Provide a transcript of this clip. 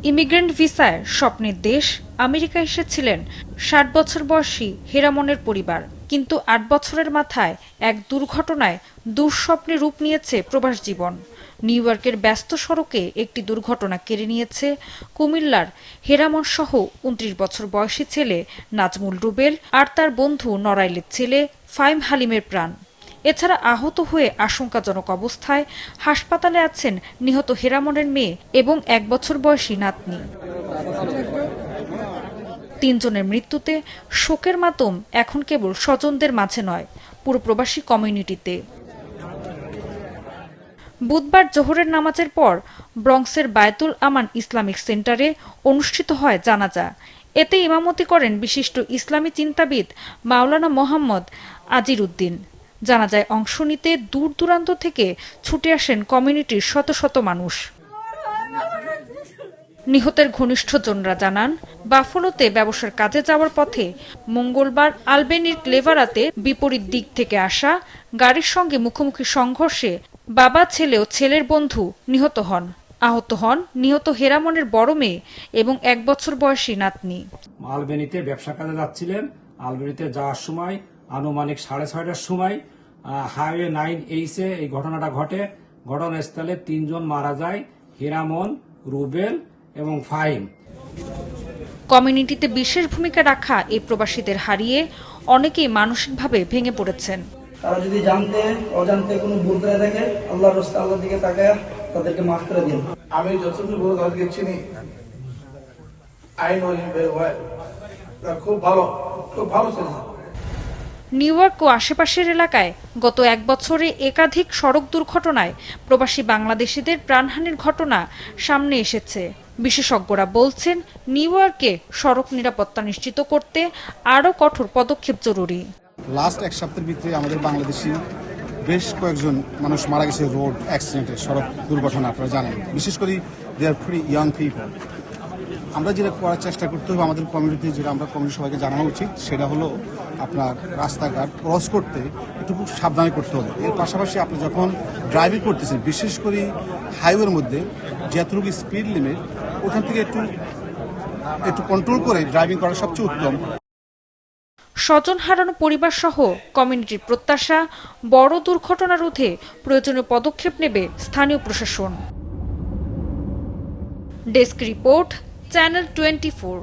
Immigrant ভিসায় স্বপ্নের দেশ আমেরিকায় এসেছিলেন ৬০ বছর বয়সী হেরামনের পরিবার। কিন্তু ৮ বছরের মাথায় এক দুর্ঘটনায় দুঃস্বপ্নে রূপ নিয়েছে প্রবাস জীবন। নিউ ইয়র্কের ব্যস্ত সড়কে একটি দুর্ঘটনা কেড়ে নিয়েছে কুমিল্লার হেরামন সহ ২৯ বছর বয়সী ছেলে নাজমুল রুবেল আর তার বন্ধু নড়াইলের ছেলে ফাহিম হালিমের প্রাণ। এছাড়া আহত হয়ে আশঙ্কাজনক অবস্থায় হাসপাতালে আছেন নিহত হেরামনের মেয়ে এবং ১ বছর বয়সী নাতনি। ৩ জনের মৃত্যুতে শোকের মাতম এখন কেবল স্বজনদের মাঝে নয়, পুরো প্রবাসী কমিউনিটিতে। বুধবার জোহরের নামাজের পর ব্রঙ্কসের বায়তুল আমান ইসলামিক সেন্টারে অনুষ্ঠিত হয় জানাজা। এতে ইমামতি করেন বিশিষ্ট ইসলামী চিন্তাবিদ মাওলানা মোহাম্মদ আজির উদ্দিন। জানাজায় অংশ নিতে দূর দূরান্ত থেকে ছুটে আসেন কমিউনিটির শত শত মানুষ। নিহতের ঘনিষ্ঠজনরা জানান, বাফলোতে ব্যবসার কাজে যাওয়ার পথে মঙ্গলবার আলবেনির ক্লেভারাতে বিপরীত দিক থেকে আসা গাড়ির সঙ্গে মুখোমুখি সংঘর্ষে বাবা, ছেলে ও ছেলের বন্ধু নিহত হন। আহত হন নিহত হেরামনের বড় মেয়ে এবং ১ বছর বয়সী নাতনি। আলবেনিতে ব্যবসা কাজে যাচ্ছিলেন। আলবেনিতে যাওয়ার সময় আনুমানিক ৬:৩০টার সময় হাইওয়ে 9H এই ঘটনাটা ঘটে। ঘটনাস্থলে ৩ জন মারা যায়, হেরামন, রুবেল এবং ফাহিম। কমিউনিটিতে বিশেষ ভূমিকা রাখা এই প্রবাসীদের হারিয়ে অনেকেই মানসিকভাবে ভেঙে পড়েছেন। তারা যদি জানতে অজান্তে কোনো ভুল করে থাকে, আল্লাহর রাস্তায় আল্লাহর দিকে তাকায় তাদেরকে মাফ করে দিন। আমি যতটুকু বড় তাদেরকে চিনি, I know him very well. খুব ভালো ছিল। নিউ ইয়র্ক ও আশেপাশের এলাকায় গত ১ বছরে একাধিক সড়ক দুর্ঘটনায় প্রবাসী বাংলাদেশিদের প্রাণহানির ঘটনা সামনে এসেছে। বিশেষজ্ঞরা বলছেন, নিউ ইয়র্কে সড়ক নিরাপত্তা নিশ্চিত করতে আরও কঠোর পদক্ষেপ জরুরি। লাস্ট ১ সপ্তাহের ভিতরে আমাদের বাংলাদেশি বেশ কয়েকজন মানুষ মারা গেছে রোড অ্যাক্সিডেন্টে, সড়ক দুর্ঘটনা। আপনারা জানেন, বিশেষ করে দে আর ভেরি ইয়াং পিপল। আমরা যেটা করার চেষ্টা করতে হবে আমাদের কমিউনিটি, যেটা আমরা কমিউনিটি সবাইকে জানানো উচিত, সেটা হলো আপনার রাস্তাঘাট ক্রস করতে একটু খুব সাবধানে করতে হবে। এর পাশাপাশি আপনি যখন ড্রাইভিং করতেছেন, বিশেষ করে হাইওয়ের মধ্যে যতটুকু স্পিড লিমিট, ওখান থেকে একটু কন্ট্রোল করে ড্রাইভিং করা সবচেয়ে উত্তম। স্বজন হারানো পরিবার সহ কমিউনিটির প্রত্যাশা, বড় দুর্ঘটনা রোধে প্রয়োজনীয় পদক্ষেপ নেবে স্থানীয় প্রশাসন। Desk report, channel 24।